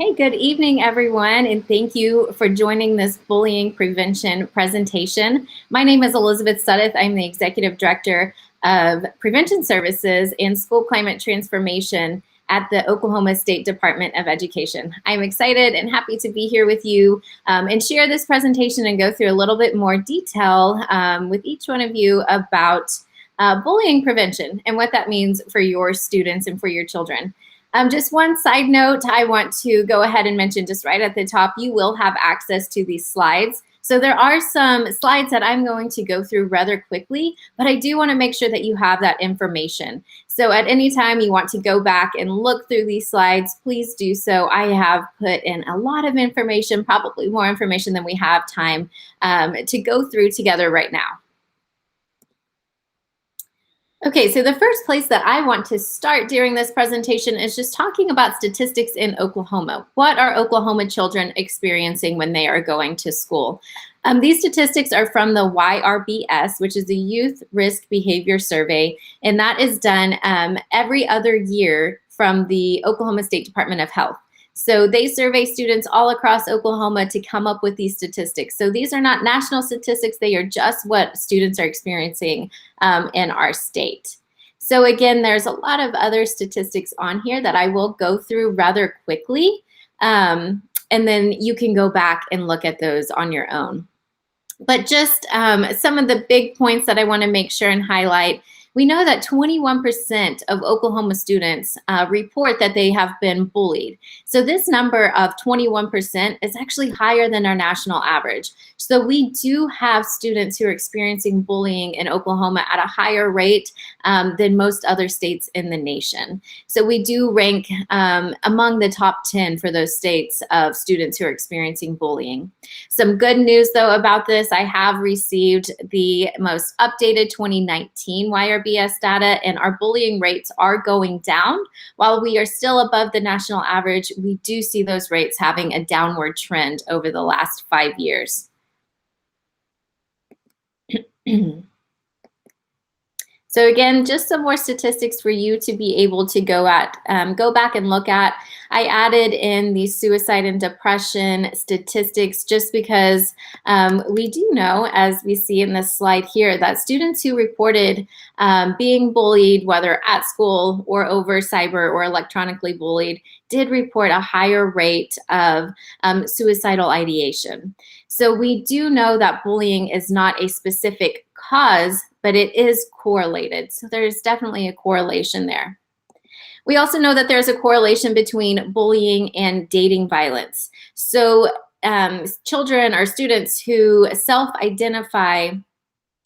Hey, good evening, everyone, and thank you for joining this bullying prevention presentation. My name is Elizabeth Suddath. I'm the Executive Director of Prevention Services and School Climate Transformation at the Oklahoma State Department of Education. I'm excited and happy to be here with you and share this presentation and go through a little bit more detail with each one of you about bullying prevention and what that means for your students and for your children. Just one side note, I want to go ahead and mention just right at the top, you will have access to these slides. So there are some slides that I'm going to go through rather quickly, but I do want to make sure that you have that information. So at any time you want to go back and look through these slides, please do so. I have put in a lot of information, probably more information than we have time to go through together right now. Okay, so the first place that I want to start during this presentation is just talking about statistics in Oklahoma. What are Oklahoma children experiencing when they are going to school? These statistics are from the YRBS, which is the Youth Risk Behavior Survey, and that is done every other year from the Oklahoma State Department of Health. So they survey students all across Oklahoma to come up with these statistics. So these are not national statistics, they are just what students are experiencing in our state. So again, there's a lot of other statistics on here that I will go through rather quickly. And then you can go back and look at those on your own. But just some of the big points that I want to make sure and highlight. We know that 21% of Oklahoma students report that they have been bullied. So this number of 21% is actually higher than our national average. So we do have students who are experiencing bullying in Oklahoma at a higher rate than most other states in the nation. So we do rank among the top 10 for those states of students who are experiencing bullying. Some good news though about this, I have received the most updated 2019 YRBS data, and our bullying rates are going down. While we are still above the national average, we do see those rates having a downward trend over the last 5 years. So again, just some more statistics for you to be able to go back and look at. I added in the suicide and depression statistics just because we do know, as we see in this slide here, that students who reported being bullied, whether at school or over cyber or electronically bullied, did report a higher rate of suicidal ideation. So we do know that bullying is not a specific cause, but it is correlated. So there's definitely a correlation there. We also know that there's a correlation between bullying and dating violence. So children or students who self-identify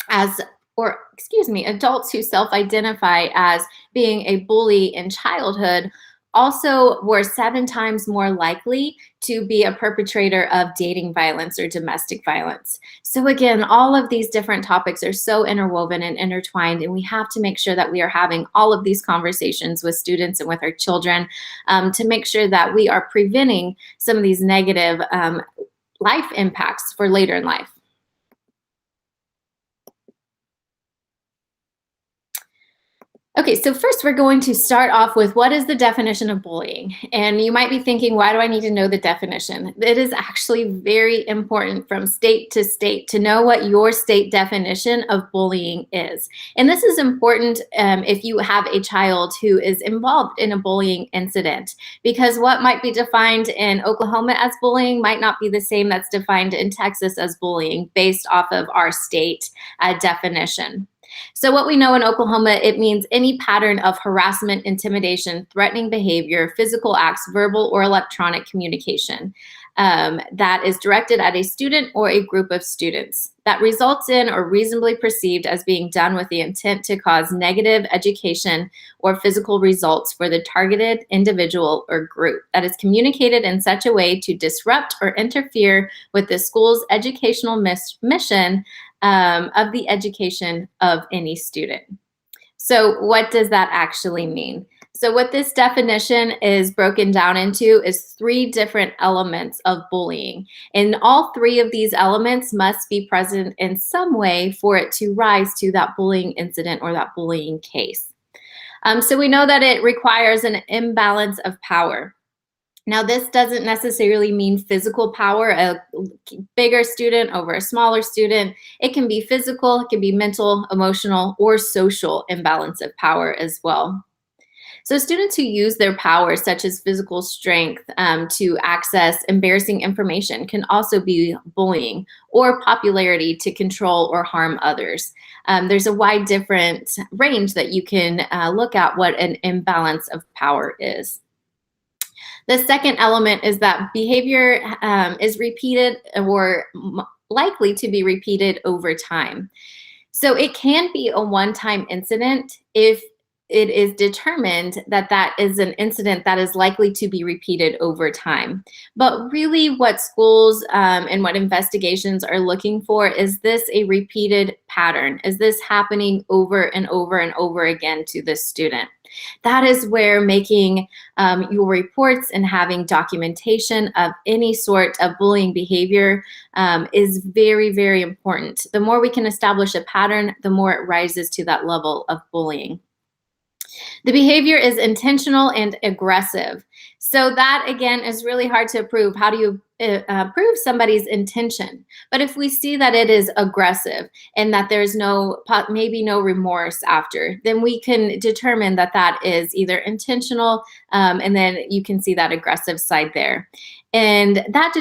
as, or excuse me, adults who self-identify as being a bully in childhood also were 7 times more likely to be a perpetrator of dating violence or domestic violence. So again, all of these different topics are so interwoven and intertwined, and we have to make sure that we are having all of these conversations with students and with our children to make sure that we are preventing some of these negative life impacts for later in life. Okay, so first we're going to start off with what is the definition of bullying? And you might be thinking, why do I need to know the definition? It is actually very important from state to state to know what your state definition of bullying is. And this is important if you have a child who is involved in a bullying incident, because what might be defined in Oklahoma as bullying might not be the same that's defined in Texas as bullying based off of our state definition. So what we know in Oklahoma, it means any pattern of harassment, intimidation, threatening behavior, physical acts, verbal or electronic communication that is directed at a student or a group of students that results in or reasonably perceived as being done with the intent to cause negative education or physical results for the targeted individual or group, that is communicated in such a way to disrupt or interfere with the school's educational mission of the education of any student. So what does that actually mean? So what this definition is broken down into is 3 different elements of bullying. And all 3 of these elements must be present in some way for it to rise to that bullying incident or that bullying case. So we know that it requires an imbalance of power. Now, this doesn't necessarily mean physical power, a bigger student over a smaller student. It can be physical, it can be mental, emotional, or social imbalance of power as well. So, students who use their power, such as physical strength, to access embarrassing information, can also be bullying, or popularity to control or harm others. There's a wide different range that you can look at what an imbalance of power is. The second element is that behavior is repeated or likely to be repeated over time. So it can be a one-time incident if it is determined that that is an incident that is likely to be repeated over time. But really, what schools and what investigations are looking for is this a repeated pattern? Is this happening over and over and over again to this student? That is where making your reports and having documentation of any sort of bullying behavior is very, very important. The more we can establish a pattern, the more it rises to that level of bullying. The behavior is intentional and aggressive. So that, again, is really hard to prove. How do you prove somebody's intention? But if we see that it is aggressive and that there's maybe no remorse after, then we can determine that that is either intentional, and then you can see that aggressive side there. And that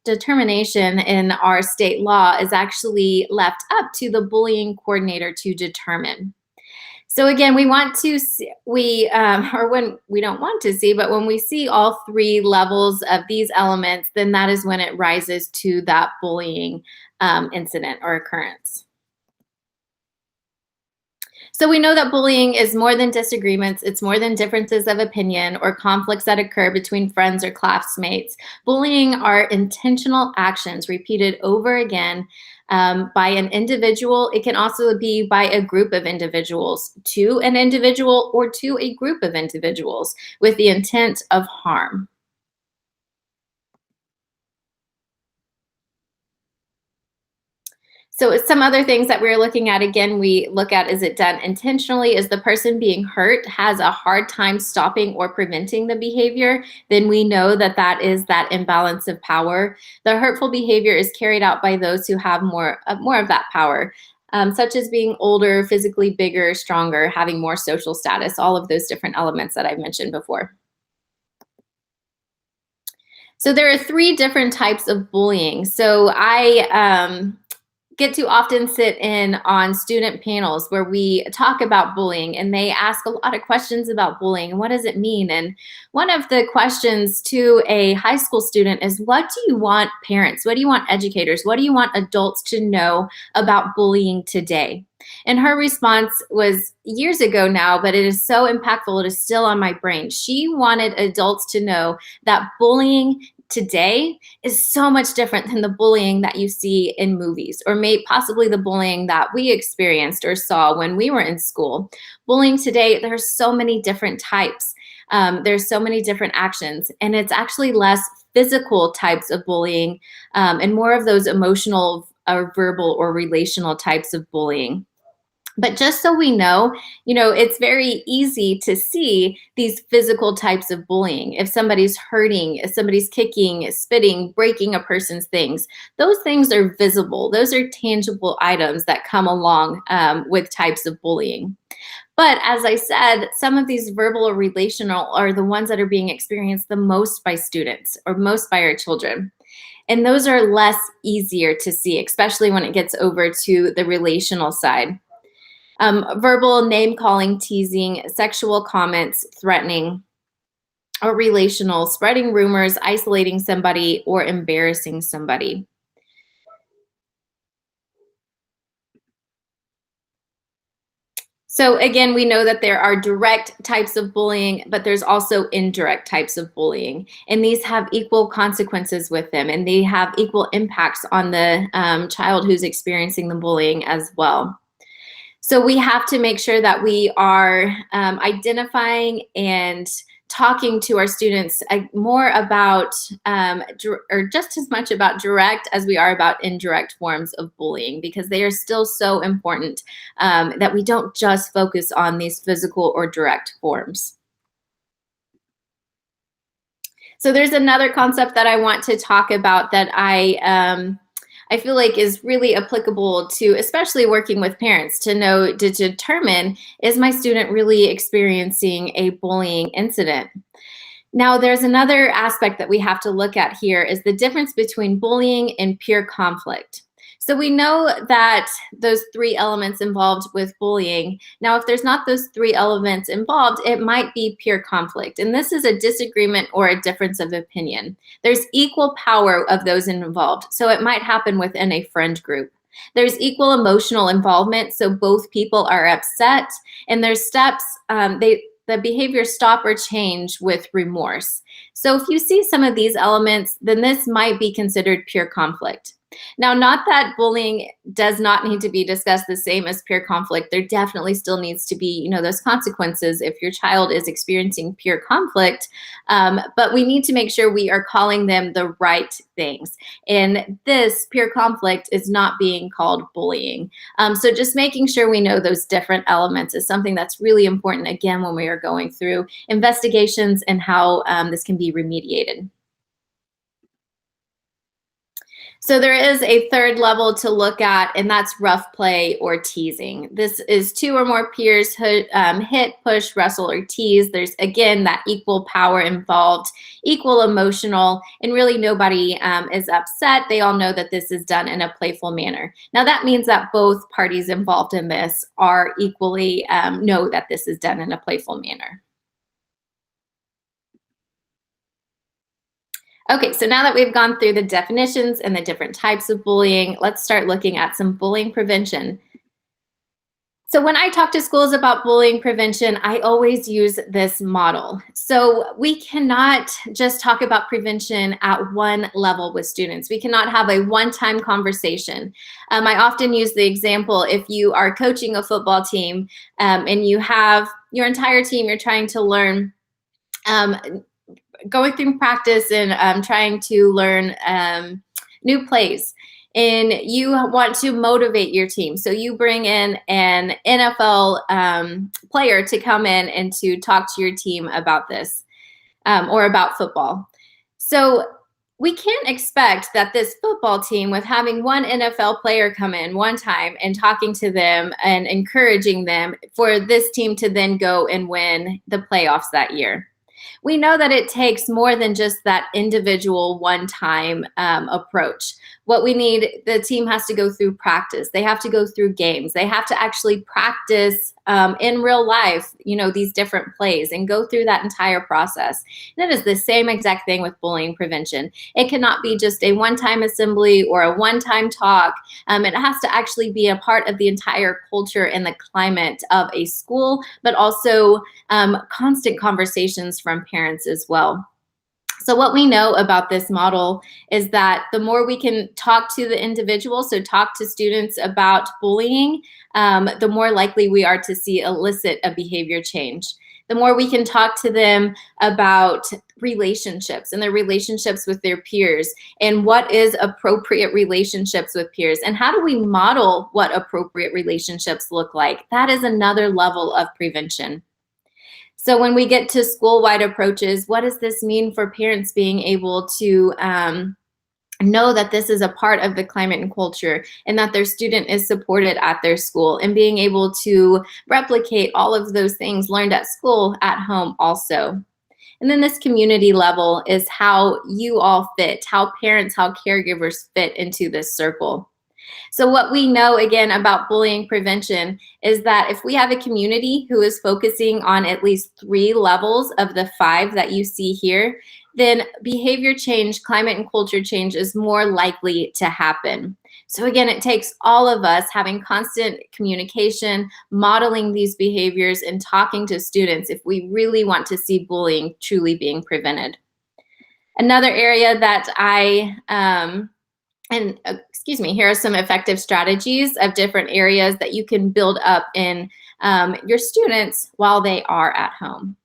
determination in our state law is actually left up to the bullying coordinator to determine. So again, we want to see, or when we don't want to see, but when we see all three levels of these elements, then that is when it rises to that bullying incident or occurrence. So we know that bullying is more than disagreements. It's more than differences of opinion or conflicts that occur between friends or classmates. Bullying are intentional actions repeated over again by an individual. It can also be by a group of individuals, to an individual or to a group of individuals with the intent of harm. So some other things that we're looking at, again, we look at, is it done intentionally? Is the person being hurt has a hard time stopping or preventing the behavior? Then we know that that is that imbalance of power. The hurtful behavior is carried out by those who have more of that power, such as being older, physically bigger, stronger, having more social status, all of those different elements that I've mentioned before. So there are three different types of bullying. So I get to often sit in on student panels where we talk about bullying, and they ask a lot of questions about bullying and what does it mean. And one of the questions to a high school student is, what do you want parents, what do you want educators, what do you want adults to know about bullying today? And her response was years ago now, but it is so impactful, it is still on my brain. She wanted adults to know that bullying today is so much different than the bullying that you see in movies, or possibly the bullying that we experienced or saw when we were in school. Bullying today, there's so many different types. There's so many different actions, and it's actually less physical types of bullying and more of those emotional or verbal or relational types of bullying. But just so we know, it's very easy to see these physical types of bullying. If somebody's hurting, if somebody's kicking, spitting, breaking a person's things, those things are visible. Those are tangible items that come along with types of bullying. But as I said, some of these verbal or relational are the ones that are being experienced the most by students or most by our children. And those are less easier to see, especially when it gets over to the relational side. Verbal, name-calling, teasing, sexual comments, threatening, or relational, spreading rumors, isolating somebody, or embarrassing somebody. So again, we know that there are direct types of bullying, but there's also indirect types of bullying. And these have equal consequences with them, and they have equal impacts on the child who's experiencing the bullying as well. So we have to make sure that we are identifying and talking to our students more about, or just as much about direct as we are about indirect forms of bullying, because they are still so important that we don't just focus on these physical or direct forms. So there's another concept that I want to talk about that I feel like is really applicable to especially working with parents to determine, is my student really experiencing a bullying incident? Now, there's another aspect that we have to look at here is the difference between bullying and peer conflict. So we know that those three elements involved with bullying. Now, if there's not those three elements involved, it might be peer conflict. And this is a disagreement or a difference of opinion. There's equal power of those involved. So it might happen within a friend group. There's equal emotional involvement. So both people are upset, and there's steps, the behaviors stop or change with remorse. So if you see some of these elements, then this might be considered peer conflict. Now, not that bullying does not need to be discussed the same as peer conflict. There definitely still needs to be, those consequences if your child is experiencing peer conflict. But we need to make sure we are calling them the right things. And this peer conflict is not being called bullying. So just making sure we know those different elements is something that's really important, again, when we are going through investigations and how this can be remediated. So there is a third level to look at, and that's rough play or teasing. This is two or more peers hit, push, wrestle, or tease. There's, again, that equal power involved, equal emotional, and really nobody is upset. They all know that this is done in a playful manner. Now that means that both parties involved in this are equally know that this is done in a playful manner. Okay, so now that we've gone through the definitions and the different types of bullying, let's start looking at some bullying prevention. So when I talk to schools about bullying prevention, I always use this model. So we cannot just talk about prevention at one level with students. We cannot have a one-time conversation. I often use the example, if you are coaching a football team and you have your entire team, you're trying to learn going through practice and trying to learn new plays, and you want to motivate your team. So you bring in an NFL player to come in and to talk to your team about this or about football. So we can't expect that this football team, with having one NFL player come in one time and talking to them and encouraging them, for this team to then go and win the playoffs that year. We know that it takes more than just that individual one-time approach. What we need, the team has to go through practice. They have to go through games. They have to actually practice in real life, these different plays, and go through that entire process. And it is the same exact thing with bullying prevention. It cannot be just a one-time assembly or a one-time talk. It has to actually be a part of the entire culture and the climate of a school, but also constant conversations from parents as well. So what we know about this model is that the more we can talk to the individual, so talk to students about bullying, the more likely we are to see elicit a behavior change. The more we can talk to them about relationships and their relationships with their peers, and what is appropriate relationships with peers, and how do we model what appropriate relationships look like. That is another level of prevention. So when we get to school-wide approaches, what does this mean for parents being able to know that this is a part of the climate and culture, and that their student is supported at their school, and being able to replicate all of those things learned at school at home also. And then this community level is how you all fit, how parents, how caregivers fit into this circle. So what we know, again, about bullying prevention is that if we have a community who is focusing on at least 3 levels of the 5 that you see here, then behavior change, climate and culture change is more likely to happen. So again, it takes all of us having constant communication, modeling these behaviors, and talking to students if we really want to see bullying truly being prevented. Another area that here are some effective strategies of different areas that you can build up in your students while they are at home.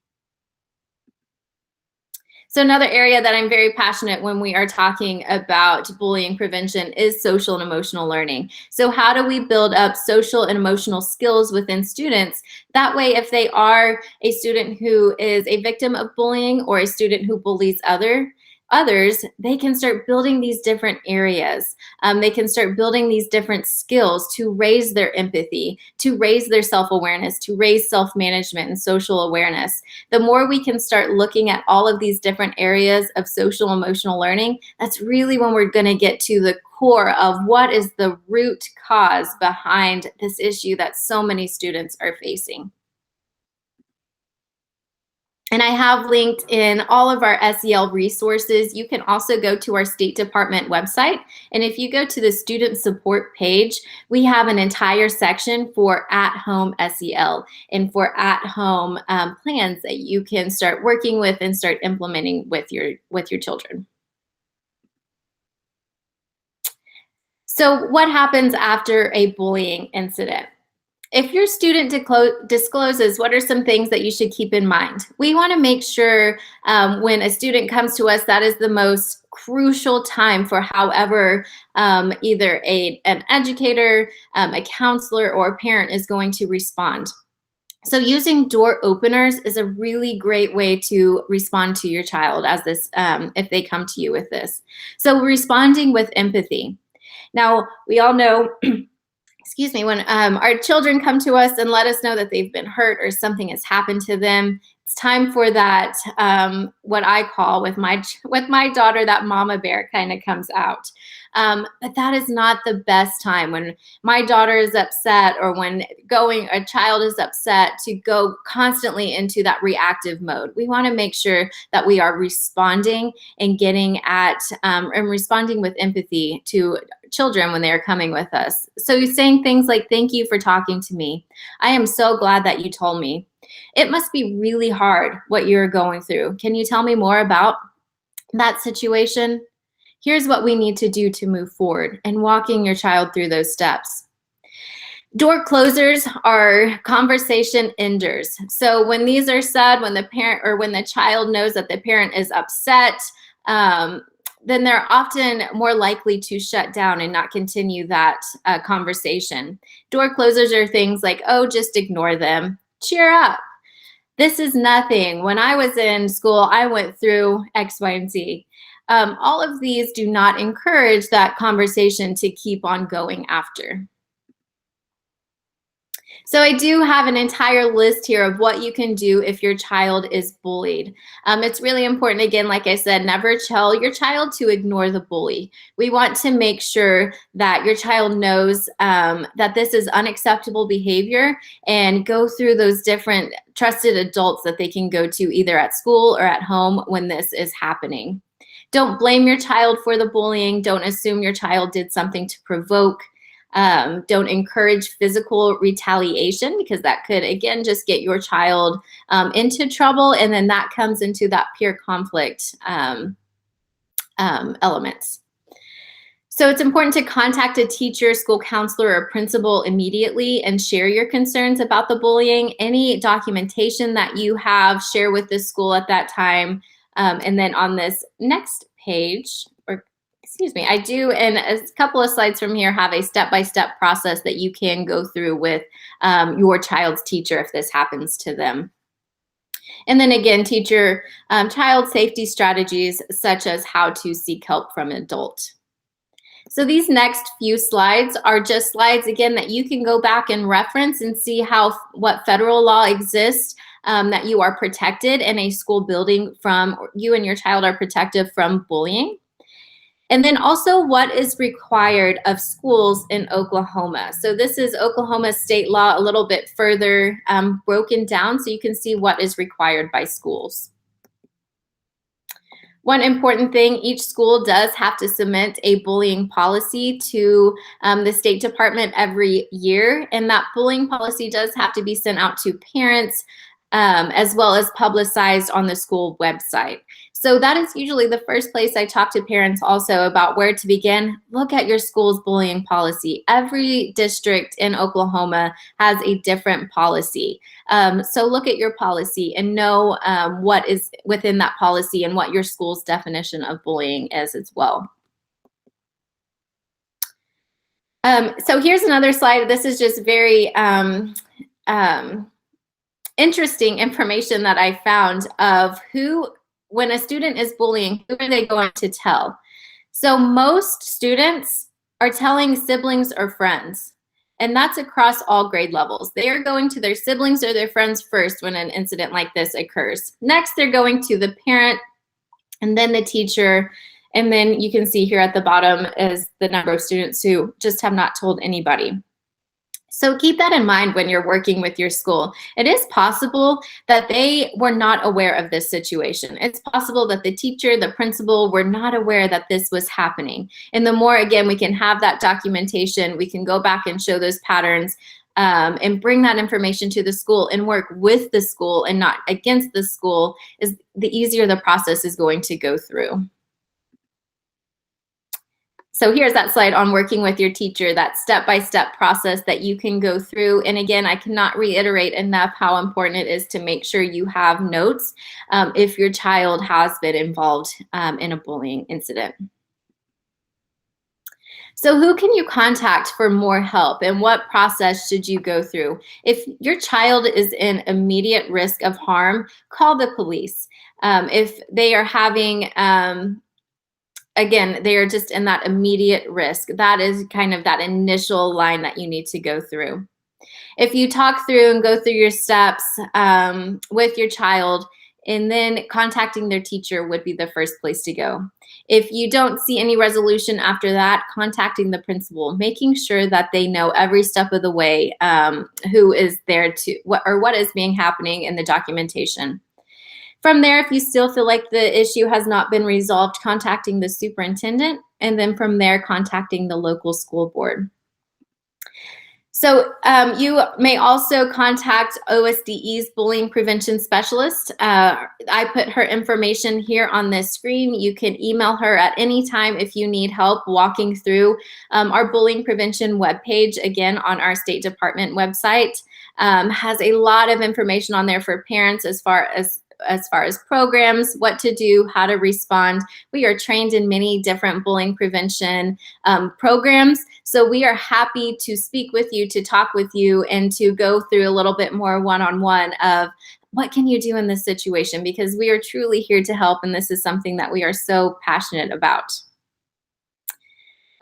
So another area that I'm very passionate when we are talking about bullying prevention is social and emotional learning. So how do we build up social and emotional skills within students? That way, if they are a student who is a victim of bullying or a student who bullies others, they can start building these different areas. They can start building these different skills to raise their empathy, to raise their self-awareness, to raise self-management and social awareness. The more we can start looking at all of these different areas of social emotional learning, that's really when we're going to get to the core of what is the root cause behind this issue that so many students are facing. And I have linked in all of our SEL resources. You can also go to our State Department website. And if you go to the student support page, we have an entire section for at-home SEL and for at-home plans that you can start working with and start implementing with your children. So what happens after a bullying incident? If your student discloses, what are some things that you should keep in mind? We want to make sure when a student comes to us, that is the most crucial time for however either an educator, a counselor, or a parent is going to respond. So using door openers is a really great way to respond to your child as this, if they come to you with this. So responding with empathy. Now, we all know excuse me, when our children come to us and let us know that they've been hurt or something has happened to them, it's time for that, what I call with my daughter, that mama bear kind of comes out. But that is not the best time when my daughter is upset or when a child is upset to go constantly into that reactive mode. We want to make sure that we are responding and getting at and responding with empathy to children when they are coming with us. So saying things like, "Thank you for talking to me. I am so glad that you told me. It must be really hard what you're going through. Can you tell me more about that situation? Here's what we need to do to move forward," and walking your child through those steps. Door closers are conversation enders. So when these are said, when the parent or when the child knows that the parent is upset, then they're often more likely to shut down and not continue that conversation. Door closers are things like, "Oh, just ignore them. Cheer up. This is nothing. When I was in school, I went through X, Y, and Z." All of these do not encourage that conversation to keep on going after. So I do have an entire list here of what you can do if your child is bullied. It's really important, again, like I said, never tell your child to ignore the bully. We want to make sure that your child knows that this is unacceptable behavior and go through those different trusted adults that they can go to either at school or at home when this is happening. Don't blame your child for the bullying. Don't assume your child did something to provoke. Don't encourage physical retaliation, because that could, again, just get your child into trouble, and then that comes into that peer conflict elements. So it's important to contact a teacher, school counselor, or principal immediately and share your concerns about the bullying. Any documentation that you have, share with the school at that time. And then on this next page, excuse me, I do, in a couple of slides from here, have a step-by-step process that you can go through with your child's teacher if this happens to them. And then again, teacher child safety strategies, such as how to seek help from an adult. So these next few slides are just slides, again, that you can go back and reference and see what federal law exists that you are protected in a school building from, you and your child are protected from bullying. And then also what is required of schools in Oklahoma. So this is Oklahoma state law, a little bit further broken down so you can see what is required by schools. One important thing, each school does have to submit a bullying policy to the State Department every year, and that bullying policy does have to be sent out to parents as well as publicized on the school website. So that is usually the first place I talk to parents also about where to begin. Look at your school's bullying policy. Every district in Oklahoma has a different policy. So look at your policy and know what is within that policy and what your school's definition of bullying is as well. So here's another slide. This is just very interesting information that I found of who, when a student is bullying, who are they going to tell? So most students are telling siblings or friends, and that's across all grade levels. They are going to their siblings or their friends first when an incident like this occurs. Next, they're going to the parent and then the teacher. And then you can see here at the bottom is the number of students who just have not told anybody. So keep that in mind when you're working with your school. It is possible that they were not aware of this situation. It's possible that the teacher, the principal were not aware that this was happening. And the more, again, we can have that documentation, we can go back and show those patterns and bring that information to the school and work with the school and not against the school, is the easier the process is going to go through. So here's that slide on working with your teacher, that step-by-step process that you can go through. And again, I cannot reiterate enough how important it is to make sure you have notes if your child has been involved in a bullying incident. So who can you contact for more help, and what process should you go through? If your child is in immediate risk of harm, call the police. If they are having again, they are just in that immediate risk. That is kind of that initial line that you need to go through. If you talk through and go through your steps with your child, and then contacting their teacher would be the first place to go. If you don't see any resolution after that, contacting the principal, making sure that they know every step of the way who is there to, what is being happening in the documentation. From there, if you still feel like the issue has not been resolved, contacting the superintendent, and then from there, contacting the local school board. So you may also contact OSDE's bullying prevention specialist. I put her information here on this screen. You can email her at any time if you need help walking through our bullying prevention webpage. Again, on our State Department website, has a lot of information on there for parents as far as programs, what to do, how to respond. We are trained in many different bullying prevention programs. So we are happy to speak with you, to talk with you, and to go through a little bit more one-on-one of what can you do in this situation, because we are truly here to help, and this is something that we are so passionate about.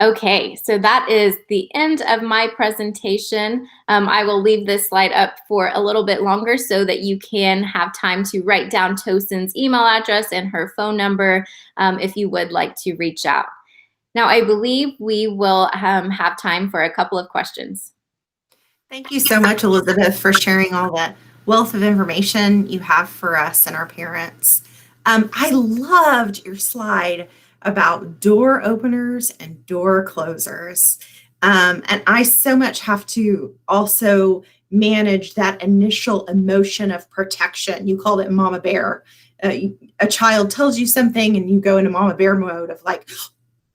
Okay, so that is the end of my presentation. I will leave this slide up for a little bit longer so that you can have time to write down Tosin's email address and her phone number if you would like to reach out. Now, I believe we will have time for a couple of questions. Thank you so much, Elizabeth, for sharing all that wealth of information you have for us and our parents. I loved your slide about door openers and door closers. And I so much have to also manage that initial emotion of protection. You called it mama bear. A child tells you something and you go into mama bear mode of like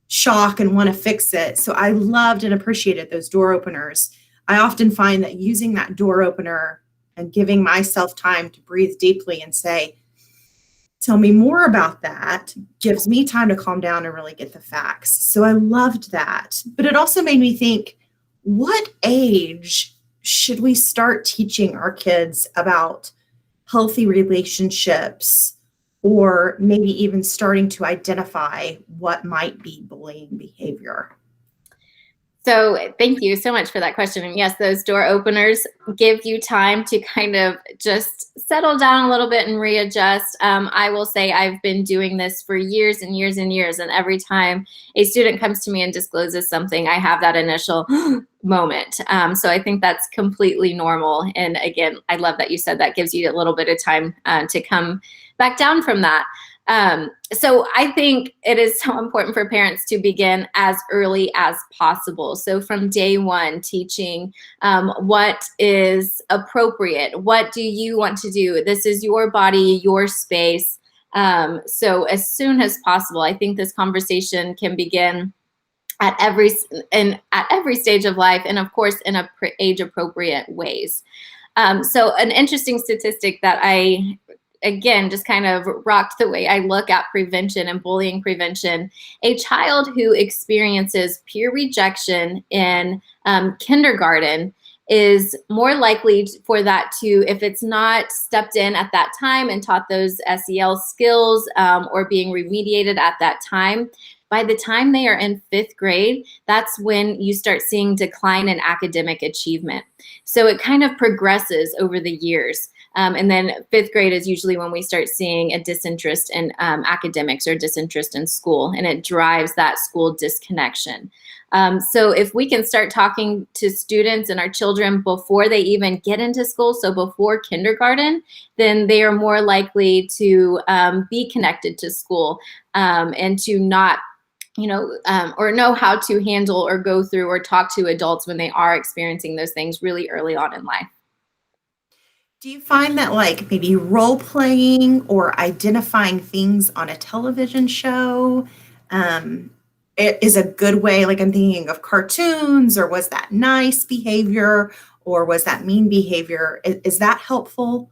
shock and want to fix it. So I loved and appreciated those door openers. I often find that using that door opener and giving myself time to breathe deeply and say, tell me more about that, gives me time to calm down and really get the facts. So I loved that. But it also made me think, what age should we start teaching our kids about healthy relationships, or maybe even starting to identify what might be bullying behavior? So thank you so much for that question. And yes, those door openers give you time to kind of just settle down a little bit and readjust. I will say I've been doing this for years and years and years. And every time a student comes to me and discloses something, I have that initial moment. So I think that's completely normal. And again, I love that you said that gives you a little bit of time to come back down from that. So I think it is so important for parents to begin as early as possible. So from day one, teaching what is appropriate. What do you want to do? This is your body, your space. So as soon as possible, I think this conversation can begin at every stage of life, and of course in age appropriate ways. So an interesting statistic that I, again, just kind of rocked the way I look at prevention and bullying prevention. A child who experiences peer rejection in kindergarten is more likely for that to, if it's not stepped in at that time and taught those SEL skills or being remediated at that time, by the time they are in 5th grade, that's when you start seeing decline in academic achievement. So it kind of progresses over the years. And then 5th grade is usually when we start seeing a disinterest in academics or disinterest in school, and it drives that school disconnection. So if we can start talking to students and our children before they even get into school, so before kindergarten, then they are more likely to be connected to school and to not or know how to handle or go through or talk to adults when they are experiencing those things really early on in life. Do you find that like maybe role playing or identifying things on a television show it is a good way? Like I'm thinking of cartoons, or was that nice behavior or was that mean behavior? Is that helpful?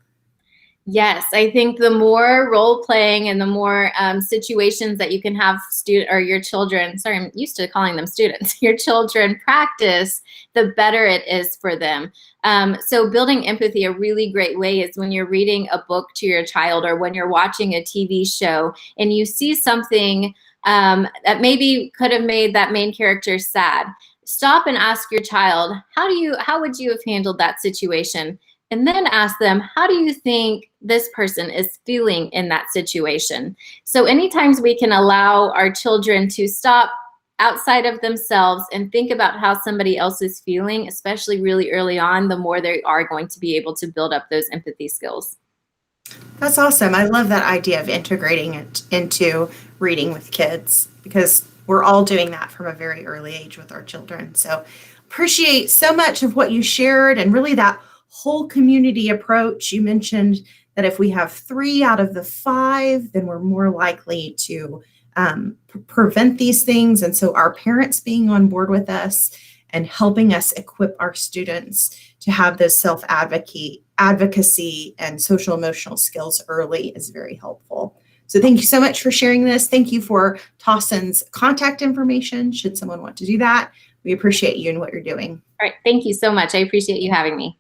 Yes, I think the more role playing and the more situations that you can have your children, sorry, I'm used to calling them students, your children practice, the better it is for them. So building empathy, a really great way is when you're reading a book to your child or when you're watching a TV show and you see something that maybe could have made that main character sad. Stop and ask your child, how would you have handled that situation? And then ask them, how do you think this person is feeling in that situation? So anytime we can allow our children to stop outside of themselves and think about how somebody else is feeling, especially really early on, the more they are going to be able to build up those empathy skills. That's awesome. I love that idea of integrating it into reading with kids, because we're all doing that from a very early age with our children. So appreciate so much of what you shared, and really that whole community approach. You mentioned that if we have 3 out of the 5, then we're more likely to prevent these things. And so our parents being on board with us and helping us equip our students to have those advocacy and social emotional skills early is very helpful. So thank you so much for sharing this. Thank you for Tossin's contact information should someone want to do that. We appreciate you and what you're doing. All right. Thank you so much. I appreciate you having me.